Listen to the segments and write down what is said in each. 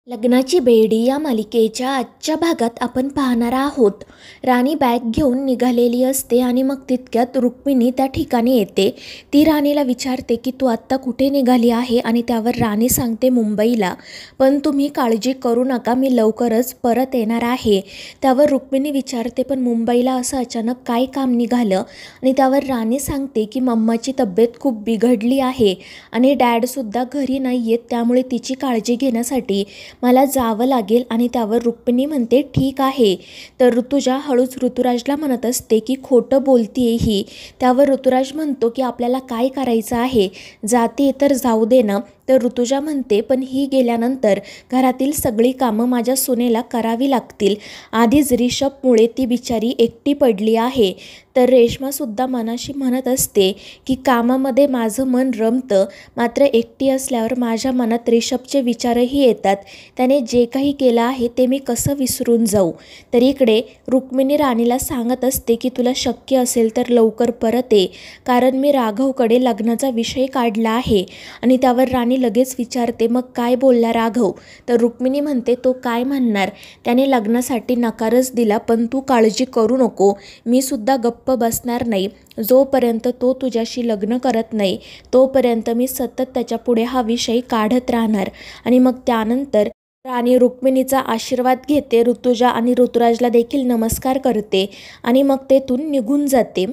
लग्नाची बेडी या मालिकेच्या आजच्या भागात आपण पाहणार आहोत. राणी बॅग घेऊन निघालेली असते आणि मग तितक्यात रुक्मिणी त्या ठिकाणी येते. ती राणीला विचारते की तू आत्ता कुठे निघाली आहे आणि त्यावर राणी सांगते मुंबईला, पण तुम्ही काळजी करू नका, मी लवकरच परत येणार आहे. त्यावर रुक्मिणी विचारते पण मुंबईला असं अचानक काय काम निघालं आणि त्यावर राणी सांगते की मम्माची तब्येत खूप बिघडली आहे आणि डॅडसुद्धा घरी नाही आहेत, त्यामुळे तिची काळजी घेण्यासाठी मला जावं लागेल. आणि त्यावर रुक्मिणी म्हणते ठीक आहे. तर ऋतुजा हळूच ऋतुराजला म्हणत असते की खोटं बोलतीये ही. त्यावर ऋतुराज म्हणतो की आपल्याला काय करायचं आहे, जाते तर जाऊ दे ना. तर ऋतुजा म्हणते पण ही गेल्यानंतर घरातील सगळी कामं माझ्या सुनेला करावी लागतील. आधीच रिषभमुळे ती बिचारी एकटी पडली आहे. तर रेश्मासुद्धा मनाशी म्हणत असते की कामामध्ये माझं मन रमतं, मात्र एकटी असल्यावर माझ्या मनात रिषभचे विचारही येतात. त्याने जे काही केलं आहे ते मी कसं विसरून जाऊ. तर इकडे रुक्मिणी राणीला सांगत असते की तुला शक्य असेल तर लवकर परत ये, कारण मी राघवकडे लग्नाचा विषय काढला आहे. आणि त्यावर राणी लगेच विचारते मग काय बोलला राघव. तर रुक्मिणी म्हणते तो काय म्हणणार, त्याने लग्नासाठी नकारच दिला, पण तू काळजी करू नको, मी सुद्धा गप्प बसणार नाही. जोपर्यंत तो तुझ्याशी लग्न करत नाही तोपर्यंत मी सतत त्याच्या पुढे हा विषय काढत राहणार. आणि मग त्यानंतर राणी रुक्मिणीचा आशीर्वाद घेते, ऋतुजा आणि ऋतुराजला देखील नमस्कार करते आणि मग तेथून निघून जाते.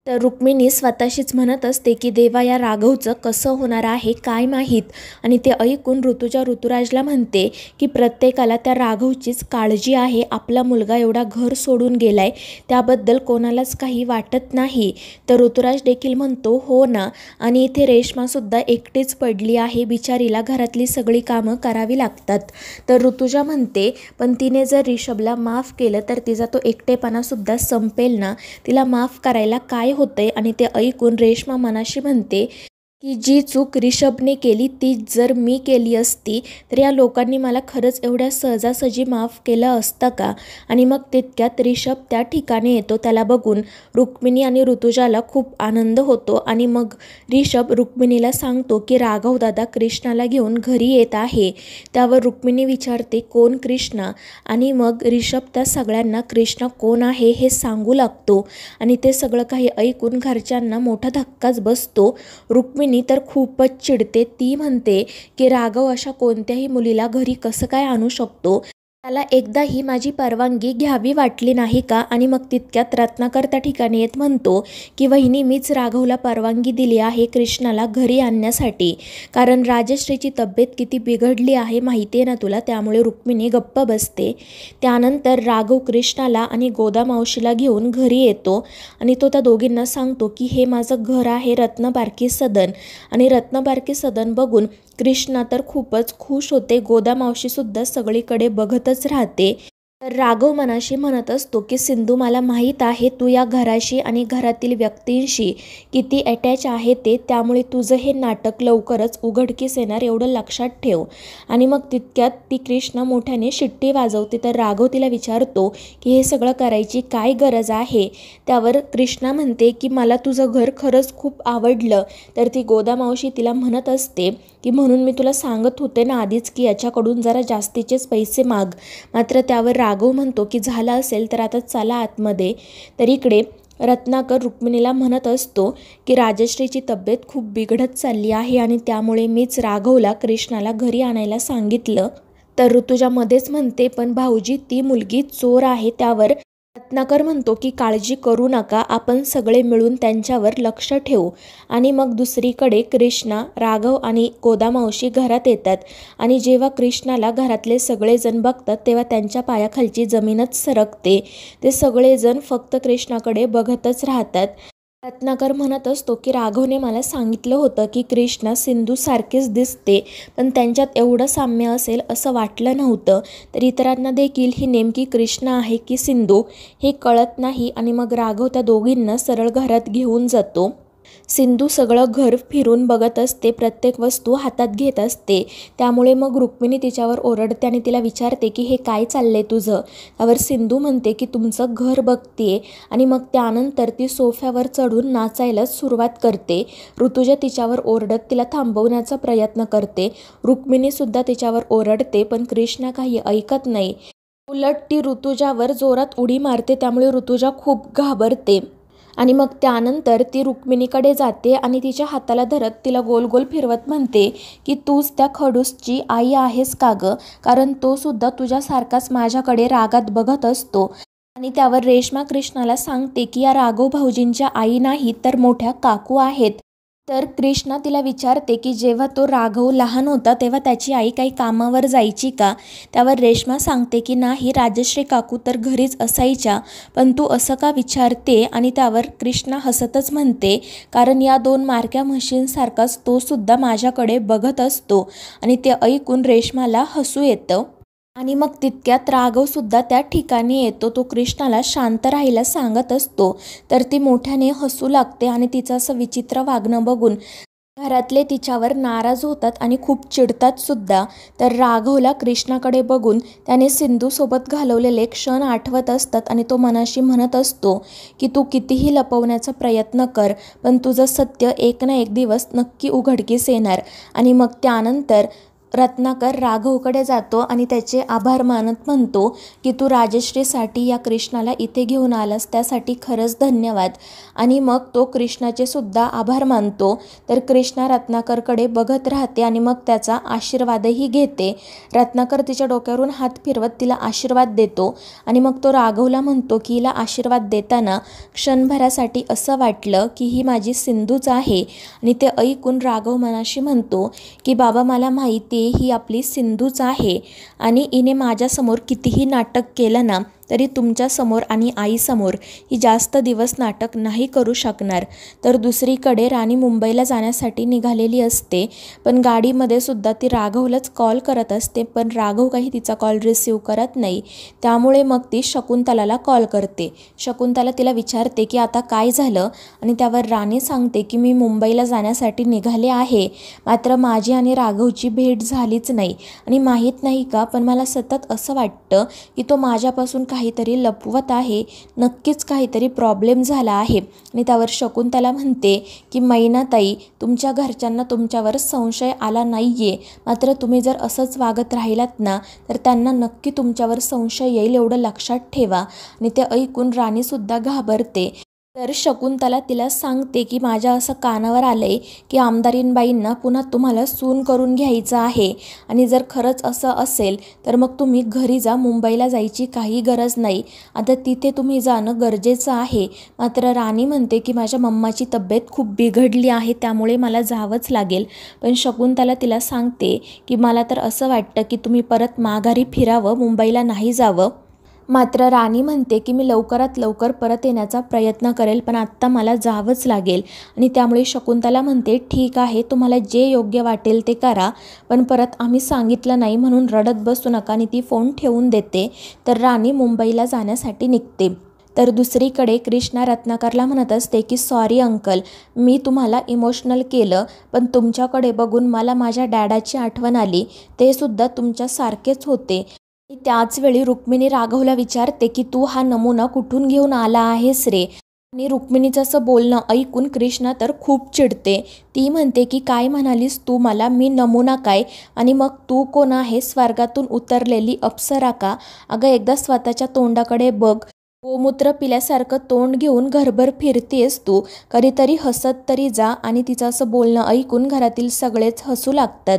तर रुक्मिणी स्वतःशीच म्हणत असते की देवा, या राघवचं कसं होणार आहे काय माहीत. आणि ते ऐकून ऋतुजा ऋतुराजला म्हणते की प्रत्येकाला त्या राघवचीच काळजी आहे, आपला मुलगा एवढा घर सोडून गेलाय त्याबद्दल कोणालाच काही वाटत नाही. तर ऋतुराज देखील म्हणतो हो ना, आणि इथे रेश्मासुद्धा एकटीच पडली आहे, बिचारीला घरातली सगळी कामं करावी लागतात. तर ऋतुजा म्हणते पण तिने जर रिषभला माफ केलं तर तिचा तो एकटेपणासुद्धा संपेल ना, तिला माफ करायला काय होतंय. आणि ते ऐकून रेश्मा मनाशी म्हणते की जी चूक रिषभने केली तीच जर मी केली असती तर या लोकांनी मला खरंच एवढ्या सहजासहजी माफ केलं असतं का. आणि मग तितक्यात रिषभ त्या ठिकाणी येतो. त्याला बघून रुक्मिणी आणि ऋतुजाला खूप आनंद होतो. आणि मग रिषभ रुक्मिणीला सांगतो की राघव दादा कृष्णाला घेऊन घरी येत आहे. त्यावर रुक्मिणी विचारते कोण कृष्णा. आणि मग रिषभ त्या सगळ्यांना कृष्णा कोण आहे हे सांगू लागतो. आणि ते सगळं काही ऐकून घरच्यांना मोठा धक्काच बसतो. रुक्मिणी तर खूपच चिडते. ती म्हणते की राघव अशा कोणत्याही मुलीला घरी कसं काय आणू शकतो, त्याला एकदाही माझी परवानगी घ्यावी वाटली नाही का. आणि मग तितक्यात रत्नाकर त्या ठिकाणी येत म्हणतो की वहिनी, मीच राघवला परवानगी दिली आहे कृष्णाला घरी आणण्यासाठी, कारण राजश्रीची तब्येत किती बिघडली आहे माहिती आहे ना तुला. त्यामुळे रुक्मिणी गप्प बसते. त्यानंतर राघव कृष्णाला आणि गोदा मावशीला घेऊन घरी येतो आणि तो त्या दोघींना सांगतो की हे माझं घर आहे रत्नपारखी सदन. आणि रत्नपारखी सदन बघून कृष्णा तर खूपच खुश होते. गोदा मावशीसुद्धा सगळीकडे बघतच राहते. तर राघव मनाशी म्हणत असतो की सिंधू, मला माहीत आहे तू या घराशी आणि घरातील व्यक्तींशी किती अटॅच आहे ते, त्यामुळे तुझं हे नाटक लवकरच उघडकीस येणार एवढं लक्षात ठेव. आणि मग तितक्यात ती कृष्णा मोठ्याने शिट्टी वाजवते. तर राघव तिला विचारतो की हे सगळं करायची काय गरज आहे. त्यावर कृष्णा म्हणते की मला तुझं घर खरंच खूप आवडलं. तर ती गोदा मावशी तिला म्हणत असते की म्हणून मी तुला सांगत होते ना आधीच की याच्याकडून जरा जास्तीचेच पैसे माग. मात्र त्यावर राघव म्हणतो की झालं असेल तर आता चला आतमध्ये. तर इकडे रत्नाकर रुक्मिणीला म्हणत असतो की राजश्रीची तब्येत खूप बिघडत चालली आहे आणि त्यामुळे मीच राघवला कृष्णाला घरी आणायला सांगितलं. तर ऋतुजा मध्येच म्हणते पण भाऊजी, ती मुलगी चोर आहे. त्यावर रत्नाकर म्हणतो की काळजी करू नका, आपण सगळे मिळून त्यांच्यावर लक्ष ठेवू. आणि मग दुसरीकडे कृष्णा, राघव आणि गोदा मावशी घरात येतात. आणि जेव्हा कृष्णाला घरातले सगळेजण बघतात तेव्हा त्यांच्या पायाखालची जमीनच सरकते. ते सगळेजण फक्त कृष्णाकडे बघतच राहतात. रत्नाकर म्हणत असतो की राघवने मला सांगितलं होतं की कृष्णा सिंधू सारखीच दिसते, पण त्यांच्यात एवढं साम्य असेल असं वाटलं नव्हतं. तर इतरांना देखील ही नेमकी कृष्णा आहे की सिंधू हे कळत नाही. आणि मग राघव त्या दोघींना सरळ घरात घेऊन जातो. सिंधू सगळं घर फिरून बघत असते, प्रत्येक वस्तू हातात घेत असते. त्यामुळे मग रुक्मिणी तिच्यावर ओरडते आणि तिला विचारते की हे काय चाललंय तुझं. त्यावर सिंधू म्हणते की तुमचं घर बघते आणि मग त्यानंतर ती सोफ्यावर चढून नाचायला सुरुवात करते. ऋतुजा तिच्यावर ओरडत तिला थांबवण्याचा प्रयत्न करते. रुक्मिणीसुद्धा तिच्यावर ओरडते, पण कृष्णा काही ऐकत नाही. उलट ती ऋतुजावर जोरात उडी मारते. त्यामुळे ऋतुजा खूप घाबरते आणि मग त्यानंतर ती रुक्मिणीकडे जाते आणि तिच्या हाताला धरत तिला गोल गोल फिरवत म्हणते की तूच त्या खडूसची आई आहेस का गं, कारण तो सुद्धा तुझ्यासारखाच माझ्याकडे रागात बघत असतो. आणि त्यावर रेश्मा कृष्णाला सांगते की या राघव भाऊजींच्या आई नाही तर मोठ्या काकू आहेत. तर कृष्णा तिला विचारते की जेव्हा तो राघव लहान होता तेव्हा त्याची आई काही कामावर जायची का. त्यावर रेश्मा सांगते की नाही, राजश्री काकू तर घरीच असायच्या. पण तू असं का विचारते. आणि त्यावर कृष्णा हसतच म्हणते कारण या 2 मारक्या म्हशींसारखाच तो सुद्धा माझ्याकडे बघत असतो. आणि ते ऐकून रेश्माला हसू येतं. आणि मग तितक्यात राघवसुद्धा त्या ठिकाणी येतो. तो कृष्णाला शांत राहायला सांगत असतो. तर ती मोठ्याने हसू लागते आणि तिचं असं विचित्र वागणं बघून घरातले तिच्यावर नाराज होतात आणि खूप चिडतात सुद्धा. तर राघवला कृष्णाकडे बघून त्याने सिंधूसोबत घालवलेले क्षण आठवत असतात आणि तो मनाशी म्हणत असतो की तू कितीही लपवण्याचा प्रयत्न कर, पण तुझं सत्य एक ना एक दिवस नक्की उघडकीस येणार. आणि मग त्यानंतर रत्नाकर राघवकडे जातो आणि त्याचे आभार मानत म्हणतो की तू राजश्रीसाठी या कृष्णाला इथे घेऊन आलास, त्यासाठी खरंच धन्यवाद. आणि मग तो कृष्णाचे सुद्धा आभार मानतो. तर कृष्णा रत्नाकरकडे बघत राहते आणि मग त्याचा आशीर्वादही घेते. रत्नाकर तिच्या डोक्यावरून हात फिरवत तिला आशीर्वाद देतो आणि मग तो राघवला म्हणतो की हिला आशीर्वाद देताना क्षणभरासाठी असं वाटलं की ही माझी सिंधूच आहे. आणि ते ऐकून राघव मनाशी म्हणतो की बाबा, मला माहिती ही आपली सिंधूच आहे आणि हिने माझ्यासमोर कितीही नाटक केलं ना तरी तुमच्यासमोर आणि आईसमोर ही जास्त दिवस नाटक नाही करू शकणार. तर दुसरीकडे राणी मुंबईला जाण्यासाठी निघालेली असते, पण गाडीमध्ये सुद्धा ती राघवलाच कॉल करत असते, पण राघव काही तिचा कॉल रिसीव करत नाही. त्यामुळे मग ती शकुंतलाला कॉल करते. शकुंतला तिला विचारते की आता काय झालं. आणि त्यावर राणी सांगते की मी मुंबईला जाण्यासाठी निघाले आहे, मात्र माझी आणि राघवची भेट झालीच नाही. आणि माहीत नाही का, पण मला सतत असं वाटतं की तो माझ्यापासून काहीतरी लपवत आहे, नक्कीच काहीतरी प्रॉब्लेम झाला आहे. आणि त्यावर शकुंतला म्हणते की मैनाताई, तुमच्या घरच्यांना तुमच्यावर संशय आला नाहीये, मात्र तुम्ही जर असंच वागत राहिलात ना तर त्यांना नक्की तुमच्यावर संशय येईल, एवढं लक्षात ठेवा. आणि ते ऐकून राणीसुद्धा घाबरते. तर शकुंतला तिला सांगते की माझ्या असं कानावर आलंय की आमदारीणबाईंना पुन्हा तुम्हाला सून करून घ्यायचं आहे. आणि जर खरंच असं असेल तर मग तुम्ही घरी जा, मुंबईला जायची काही गरज नाही. आता तिथे तुम्ही जाणं गरजेचं आहे. मात्र राणी म्हणते की माझ्या मम्माची तब्येत खूप बिघडली आहे, त्यामुळे मला जावंच लागेल. पण शकुंतला तिला सांगते की मला तर असं वाटतं की तुम्ही परत माघारी फिरावं, मुंबईला नाही जावं. मात्र राणी म्हणते की मी लवकरात लवकर परत येण्याचा प्रयत्न करेल, पण आत्ता मला जावंच लागेल. आणि त्यामुळे शकुंतला म्हणते ठीक आहे, तुम्हाला जे योग्य वाटेल ते करा, पण परत आम्ही सांगितलं नाही म्हणून रडत बसू नका. आणि ती फोन ठेवून देते. तर राणी मुंबईला जाण्यासाठी निघते. तर दुसरीकडे कृष्णा रत्नाकरला म्हणत असते की सॉरी अंकल, मी तुम्हाला इमोशनल केलं, पण तुमच्याकडे बघून मला माझ्या डॅडाची आठवण आली, ते सुद्धा तुमच्यासारखेच होते. त्याचवेळी रुक्मिणी राघवला विचारते की तू हा नमुना कुठून घेऊन आला आहेस रे. आणि रुक्मिणीचं असं बोलणं ऐकून कृष्णा तर खूप चिडते. ती म्हणते की काय म्हणालीस तू मला, मी नमुना काय, आणि मग तू कोण आहे, स्वर्गातून उतरलेली अप्सरा का. अगं एकदा स्वतःच्या तोंडाकडे बघ, गोमूत्र पिल्यासारखं तोंड घेऊन घरभर फिरतेस तू, कधीतरी हसत तरी जा. आणि तिचं असं बोलणं ऐकून घरातील सगळेच हसू लागतात.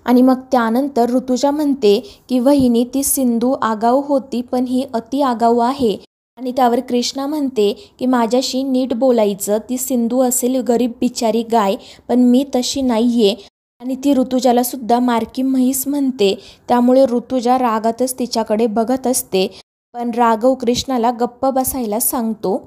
आणि मग त्यानंतर ऋतुजा म्हणते की वहिनी, ती सिंधू आगाऊ होती, पण ही अति आगाऊ आहे. आणि त्यावर कृष्णा म्हणते की माझ्याशी नीट बोलायचं, ती सिंधू असेल गरीब बिचारी गाय, पण मी तशी नाहीये. आणि ती ऋतुजाला सुद्धा मारकी म्हैस म्हणते. त्यामुळे ऋतुजा रागातच तिच्याकडे बघत असते. पण राघव कृष्णाला गप्प बसायला सांगतो.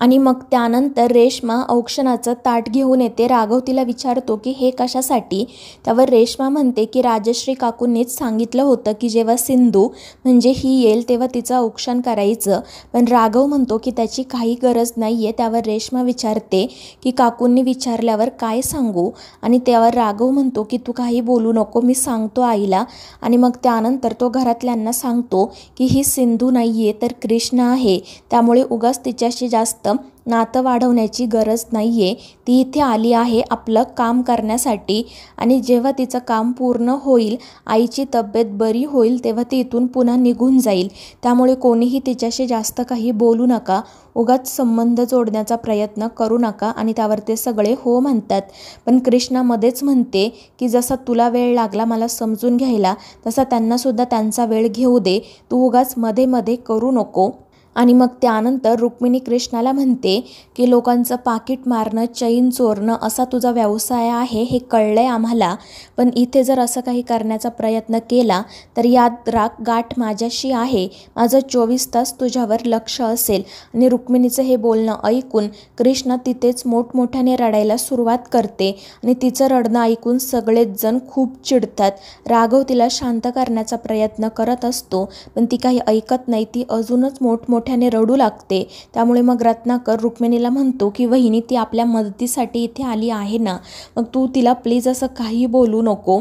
आणि मग त्यानंतर रेश्मा औक्षणाचं ताट घेऊन येते. राघव तिला विचारतो की हे कशासाठी. त्यावर रेश्मा म्हणते की राजश्री काकूंनीच सांगितलं होतं की जेव्हा सिंधू म्हणजे ही येईल तेव्हा तिचं औक्षण करायचं. पण राघव म्हणतो की त्याची काही गरज नाही आहे. त्यावर रेश्मा विचारते की काकूंनी विचारल्यावर काय सांगू. आणि त्यावर राघव म्हणतो की तू काही बोलू नको, मी सांगतो आईला. आणि मग त्यानंतर तो घरातल्यांना सांगतो की ही सिंधू नाही आहे तर कृष्णा आहे, त्यामुळे उगाच तिच्याशी जास्त नातं वाढवण्याची गरज नाही आहे. ती इथे आली आहे आपलं काम करण्यासाठी आणि जेव्हा तिचं काम पूर्ण होईल, आईची तब्येत बरी होईल, तेव्हा ती इथून पुन्हा निघून जाईल. त्यामुळे कोणीही तिच्याशी जास्त काही बोलू नका, उगाच संबंध जोडण्याचा प्रयत्न करू नका. आणि त्यावर ते सगळे हो म्हणतात. पण कृष्णा मध्येच म्हणते की जसा तुला वेळ लागला मला समजून घ्यायला, तसा त्यांनासुद्धा त्यांचा वेळ घेऊ दे, तू उगाच मध्ये मध्ये करू नको. आणि मग त्यानंतर रुक्मिणी कृष्णाला म्हणते की लोकांचं पाकीट मारणं, चैन चोरणं असा तुझा व्यवसाय आहे हे कळलं आहे आम्हाला. पण इथे जर असं काही करण्याचा प्रयत्न केला तर याद राख, गाठ माझ्याशी आहे, माझं 24 तास तुझ्यावर लक्ष असेल. आणि रुक्मिणीचं हे बोलणं ऐकून कृष्णा तिथेच मोठमोठ्याने रडायला सुरुवात करते. आणि तिचं रडणं ऐकून सगळेच जण खूप चिडतात. राघव तिला शांत करण्याचा प्रयत्न करत असतो पण ती काही ऐकत नाही. ती अजूनच मोठमोठ्याने रडू लागते. त्यामुळे मग रत्नाकर रुक्मिणीला म्हणतो की वहिनी ती आपल्या मदतीसाठी इथे आली आहे ना, मग तू तिला प्लीज असं काही बोलू नको.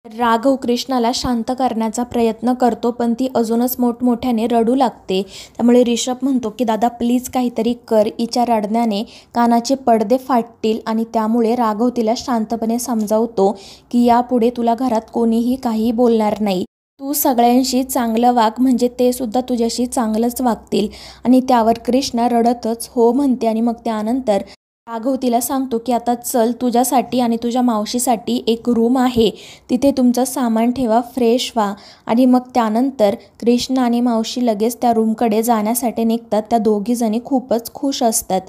राघव कृष्णाला शांत करण्याचा प्रयत्न करतो पण ती अजूनच मोठमोठ्याने रडू लागते. त्यामुळे रिषभ म्हणतो की दादा प्लीज काहीतरी कर, हिच्या रडण्याने कानाचे पडदे फाटतील. आणि त्यामुळे राघव तिला शांतपणे समजावतो की यापुढे तुला घरात कोणीही काही बोलणार नाही, तू सगळ्यांशी चांगलं वाग म्हणजे ते सुद्धा तुझ्याशी चांगलंच वागतील. आणि त्यावर कृष्णा रडतच हो म्हणते. आणि मग त्यानंतर राघव तिला सांगतो की आता चल, तुझ्यासाठी आणि तुझ्या मावशीसाठी एक रूम आहे, तिथे तुमचं सामान ठेवा, फ्रेश व्हा. आणि मग त्यानंतर कृष्णा आणि मावशी लगेच त्या रूमकडे जाण्यासाठी निघतात. त्या दोघीजणी खूपच खुश असतात.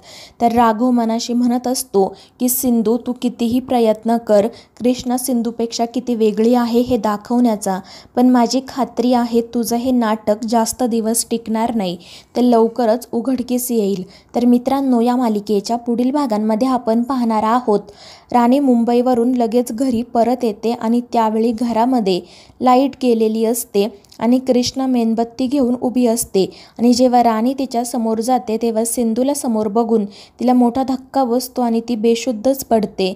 तर राघव मनाशी म्हणत असतो की सिंधू तू कितीही प्रयत्न कर, कृष्णा सिंधूपेक्षा किती वेगळी आहे हे दाखवण्याचा, पण माझी खात्री आहे तुझं हे नाटक जास्त दिवस टिकणार नाही, ते लवकरच उघडकीस येईल. तर मित्रांनो, या मालिकेच्या पुढील भागांमध्ये आपण पाहणार आहोत राणी मुंबईवरून लगेच घरी परत येते आणि त्यावेळी घरामध्ये लाईट गेलेली असते आणि कृष्णा मेणबत्ती घेऊन उभी असते. आणि जेव्हा राणी तिच्या समोर जाते तेव्हा सिंधूला समोर बघून तिला मोठा धक्का बसतो आणि ती बेशुद्धच पडते.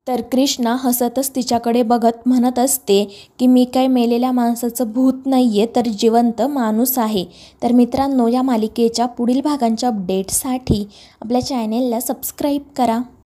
तर कृष्णा हसतच तिच्याकडे बघत म्हणत असते की मी काय मेलेल्या माणसाचं भूत नाही आहे, तर जिवंत माणूस आहे. तर मित्रांनो, या मालिकेच्या पुढील भागांच्या अपडेटसाठी आपल्या चॅनेलला सबस्क्राईब करा.